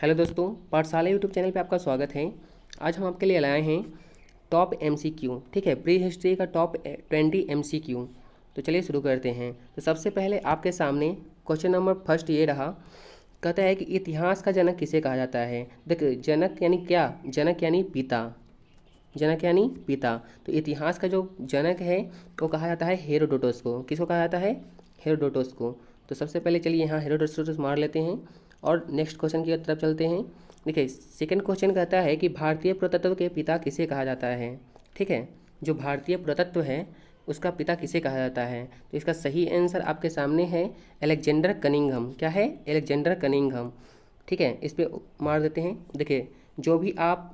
Hello दोस्तों, पाठशाला YouTube channel पे आपका स्वागत है। आज हम आपके लिए लाए हैं टॉप एमसीक्यू। ठीक है, प्री हिस्ट्री का टॉप 20 एमसीक्यू। तो चलिए शुरू करते हैं। तो सबसे पहले आपके सामने क्वेश्चन नंबर फर्स्ट ये रहा। कहता है कि इतिहास का जनक किसे कहा जाता है। देखिए, जनक यानी क्या? जनक यानी पिता। जनक यानी पिता। तो इतिहास का जो जनक है वो कहा जाता है हेरोडोटस को। किसको कहा जाता है? हेरोडोटस को। तो सबसे पहले चलिए यहाँ हेरोडोटस मार लेते हैं और नेक्स्ट क्वेश्चन की तरफ चलते हैं। देखिए, सेकंड क्वेश्चन कहता है कि भारतीय पुरातत्व के पिता किसे कहा जाता है। ठीक है, जो भारतीय पुरातत्व है उसका पिता किसे कहा जाता है। तो इसका सही आंसर आपके सामने है अलेक्जेंडर कनिंघम। क्या है? Alexander Cunningham. ठीक है, इस पर मार देते हैं। देखिए, जो भी आप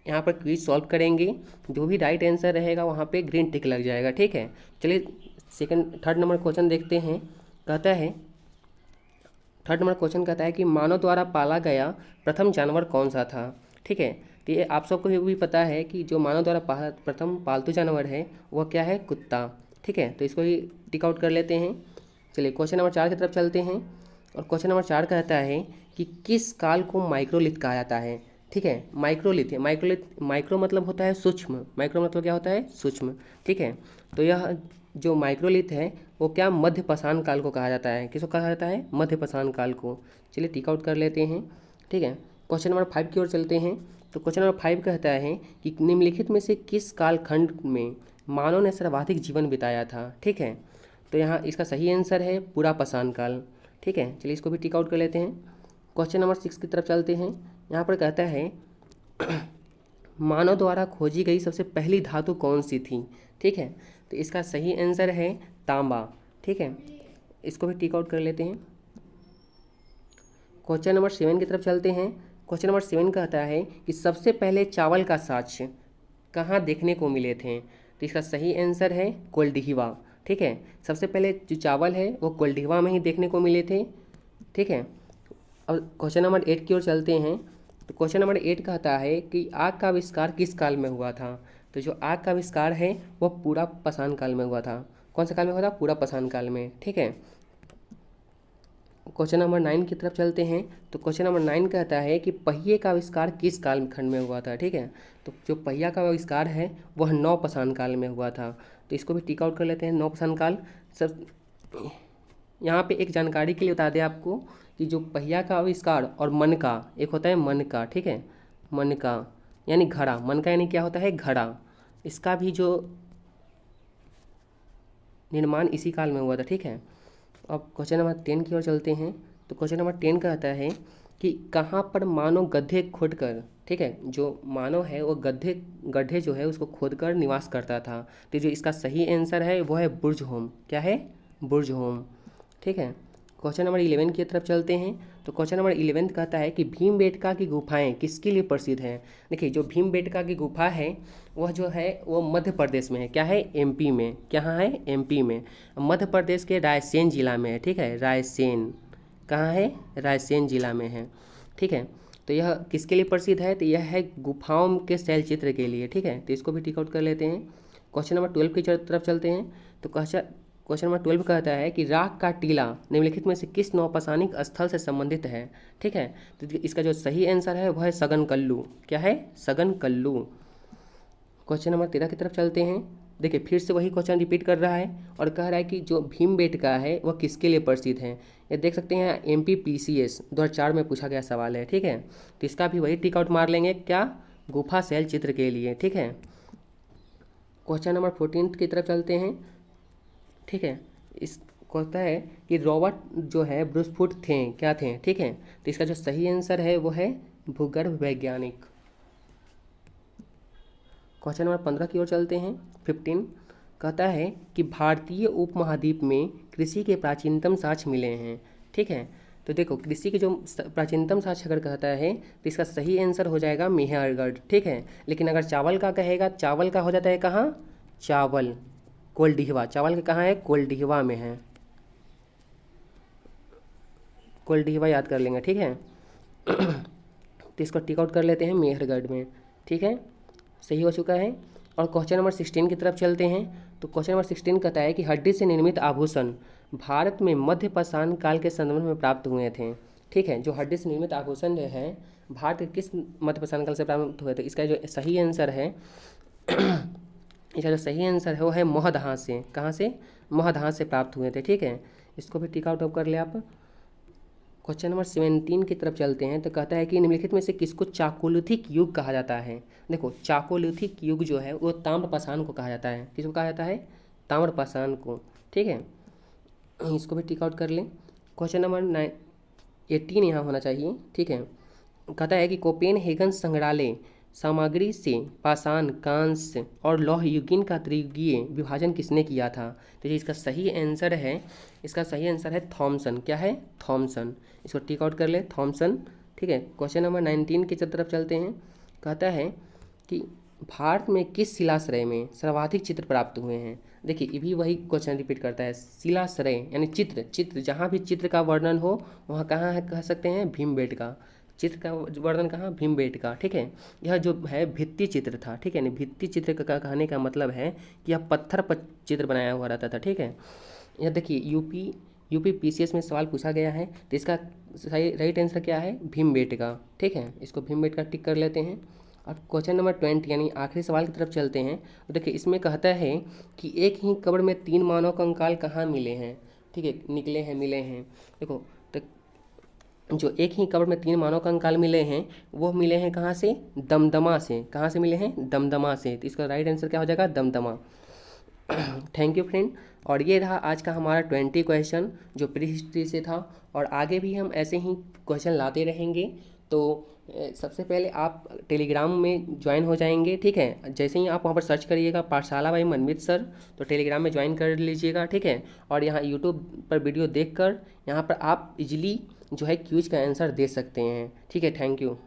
यहाँ पर क्विज सॉल्व करेंगे, जो भी राइट आंसर रहेगा वहाँ पे ग्रीन टिक लग जाएगा। ठीक है, चलिए थर्ड नंबर क्वेश्चन देखते हैं। कहता है, थर्ड नंबर क्वेश्चन कहता है कि मानव द्वारा पाला गया प्रथम जानवर कौन सा था। ठीक है, तो ये आप सबको भी पता है कि जो मानव द्वारा प्रथम पालतू जानवर है वह क्या है? कुत्ता। ठीक है, तो इसको ही टिक आउट कर लेते हैं। चलिए क्वेश्चन नंबर 4 की तरफ चलते हैं। और क्वेश्चन नंबर 4 कहता है कि किस काल को माइक्रोलिथ कहा जाता है। ठीक है, माइक्रोलिथ है। माइक्रो मतलब होता है सूक्ष्म। माइक्रो मतलब क्या होता है? सूक्ष्म। ठीक है, तो यह जो माइक्रोलिथ है वो क्या? मध्य पाषाण काल को कहा जाता है। किसको कहा जाता है? मध्य पाषाण काल को। चलिए टिक आउट कर लेते हैं। ठीक है, क्वेश्चन नंबर 5 की ओर चलते हैं। तो क्वेश्चन नंबर 5 कहता है कि निम्नलिखित में से किस कालखंड में मानव ने सर्वाधिक जीवन बिताया था। ठीक है, तो यहाँ इसका सही आंसर है पूरा पाषाण काल। ठीक है, चलिए इसको भी टिक आउट कर लेते हैं। क्वेश्चन नंबर 6 की तरफ चलते हैं। यहाँ पर कहता है मानव द्वारा खोजी गई सबसे पहली धातु कौन सी थी। ठीक है, तो इसका सही आंसर है तांबा। ठीक है, इसको भी टिक आउट कर लेते हैं। क्वेश्चन नंबर 7 की तरफ चलते हैं। क्वेश्चन नंबर 7 कहता है कि सबसे पहले चावल का साक्ष्य कहाँ देखने को मिले थे। तो इसका सही आंसर है कोल्डिहिवा। ठीक है, सबसे पहले जो चावल है वो कोल्डिहिवा में ही देखने को मिले थे। ठीक है, अब क्वेश्चन नंबर 8 की ओर चलते हैं। तो क्वेश्चन नंबर 8 कहता है कि आग का आविष्कार किस काल में हुआ था। तो जो आग का आविष्कार है वो पूरा पाषाण काल में हुआ था। कौन से काल में हुआ था? पूरा पाषाण काल में। ठीक है, क्वेश्चन नंबर 9 की तरफ चलते हैं। तो क्वेश्चन नंबर 9 कहता है कि पहिए का आविष्कार किस कालखंड में हुआ था। ठीक है, तो जो पहिया का आविष्कार है वह नवपाषाण काल में हुआ था। तो इसको भी टिक आउट कर लेते हैं, नवपाषाण काल। सब यहाँ पे एक जानकारी के लिए बता दें आपको कि जो पहिया का आविष्कार और मन का, एक होता है मन का। ठीक है, मन का यानी घड़ा। मन का यानी क्या होता है? घड़ा। इसका भी जो निर्माण इसी काल में हुआ था। ठीक है, अब क्वेश्चन नंबर 10 की ओर चलते हैं। तो क्वेश्चन नंबर 10 कहता है कि कहाँ पर मानव गड्ढे खोदकर, ठीक है, जो मानव है वो गड्ढे जो है उसको खोदकर निवास करता था। तो जो इसका सही आंसर है वो है बुर्ज-होम। क्या है? बुर्ज-होम। ठीक है, क्वेश्चन नंबर 11 की तरफ चलते हैं। तो क्वेश्चन नंबर 11 कहता है कि भीमबेटका की गुफाएं किसके लिए प्रसिद्ध हैं। देखिए, जो भीमबेटका की गुफा है वह जो है वो मध्य प्रदेश में है। क्या है? एमपी में। कहाँ है? एमपी में। मध्य प्रदेश के रायसेन जिला में है। ठीक है, रायसेन कहाँ है? रायसेन जिला में है। ठीक है, तो यह किसके लिए प्रसिद्ध है? तो यह है गुफाओं के शैलचित्र के लिए। ठीक है, तो इसको भी टिक आउट कर लेते हैं। क्वेश्चन नंबर 12 की तरफ चलते हैं। तो क्वेश्चन नंबर 12 कहता है कि राख का टीला निम्नलिखित में से किस नौपाषाणिक स्थल से संबंधित है। ठीक है, तो इसका जो सही आंसर है वह है सगन कल्लू। क्या है? सगन कल्लू। क्वेश्चन नंबर 13 की तरफ चलते हैं। देखिए, फिर से वही क्वेश्चन रिपीट कर रहा है और कह रहा है कि जो भीमबेटका है वह किसके लिए प्रसिद्ध है। ये देख सकते हैं MPPCS 2004 में पूछा गया सवाल है। ठीक है, तो इसका भी वही टिक आउट मार लेंगे। क्या? गुफा शैल चित्र के लिए। ठीक है, क्वेश्चन नंबर 14 की तरफ चलते हैं। ठीक है, इस कहता है कि रॉबर्ट जो है ब्रूसफुट थे, क्या थे। ठीक है, तो इसका जो सही आंसर है वो है भूगर्भ वैज्ञानिक। क्वेश्चन नंबर 15 की ओर चलते हैं। 15 कहता है कि भारतीय उपमहाद्वीप में कृषि के प्राचीनतम साक्ष्य मिले हैं। ठीक है, तो देखो कृषि के जो प्राचीनतम साक्ष्य अगर कहता है तो इसका सही आंसर हो जाएगा मेहरगढ़। ठीक है, लेकिन अगर चावल का कहेगा, चावल का हो जाता है कहाँ? चावल कोल्डिहवा। चावल के कहाँ है? कोल्डिहवा में है। कोल्डिहवा याद कर लेंगे। ठीक है, तो इसको टिक आउट कर लेते हैं मेहरगढ़ में। ठीक है, सही हो चुका है। और क्वेश्चन नंबर 16 की तरफ चलते हैं। तो क्वेश्चन नंबर 16 कहता है कि हड्डी से निर्मित आभूषण भारत में मध्य पाषाण काल के संदर्भ में प्राप्त हुए थे। ठीक है। जो हड्डी से निर्मित आभूषण जो है भारत के किस मध्य प्रशांत काल से प्रारंभ हुए थे? इसका जो सही आंसर है इसका जो सही आंसर है वो है मोहदहा से। कहाँ से? मोहदहा से प्राप्त हुए थे। ठीक है, इसको भी टिक आउट कर ले आप। क्वेश्चन नंबर 17 की तरफ चलते हैं। तो कहता है कि निम्नलिखित में से किसको चाकोलिथिक युग कहा जाता है? देखो, चाकोलिथिक युग जो है वो ताम्रपाषाण को कहा जाता है। किसको कहा जाता है? ताम्रपाषाण को। ठीक है, इसको भी टिक आउट कर लें। क्वेश्चन नंबर 18 यहाँ होना चाहिए। ठीक है, कहता है कि कोपेनहेगन संग्रहालय सामग्री से पाषाण, कांस्य और लौह युगीन का त्रियुगीय विभाजन किसने किया था? तो ये इसका सही आंसर है, इसका सही आंसर है थॉमसन। क्या है? थॉमसन। इसको टिक आउट कर ले, थॉमसन। ठीक है, क्वेश्चन नंबर 19 की तरफ चलते हैं। कहता है कि भारत में किस शिलाश्रय में सर्वाधिक चित्र प्राप्त हुए हैं? देखिए, ये भी वही क्वेश्चन रिपीट करता है। शिलाश्रय यानी चित्र जहाँ भी चित्र का वर्णन हो वहाँ कहाँ है कह सकते हैं? भीमबेटका। चित्र का वर्णन कहाँ? भीमबेटका। ठीक है, यह जो है भित्ति चित्र था। ठीक है, यानी भित्ति चित्र का कहने का मतलब है कि यह पत्थर पर चित्र बनाया हुआ रहता था। ठीक है, यह देखिए यूपी पीसीएस में सवाल पूछा गया है। तो इसका सही राइट आंसर क्या है? भीमबेटका। ठीक है, इसको भीमबेटका टिक कर लेते हैं। अब क्वेश्चन नंबर 20 यानी आखिरी सवाल की तरफ चलते हैं। तो देखिए, इसमें कहता है कि एक ही कब्र में 3 मानव कंकाल कहाँ मिले हैं? ठीक है, निकले हैं, मिले हैं। देखो, तो जो एक ही कब्र में 3 मानव कंकाल मिले हैं वो मिले हैं कहाँ से? दमदमा से। कहाँ से मिले हैं? दमदमा से। तो इसका राइट आंसर क्या हो जाएगा? दमदमा। Thank you friend. और ये रहा आज का हमारा 20 क्वेश्चन जो प्री हिस्ट्री से था, और आगे भी हम ऐसे ही क्वेश्चन लाते रहेंगे। तो सबसे पहले आप टेलीग्राम में ज्वाइन हो जाएंगे। ठीक है, जैसे ही आप वहाँ पर सर्च करिएगा पाठशाला बाई मनमीत सर, तो टेलीग्राम में ज्वाइन कर लीजिएगा। ठीक है, और यहाँ यूट्यूब पर वीडियो देखकर यहाँ पर आप इजीली जो है क्यूज का आंसर दे सकते हैं। ठीक है, थैंक यू।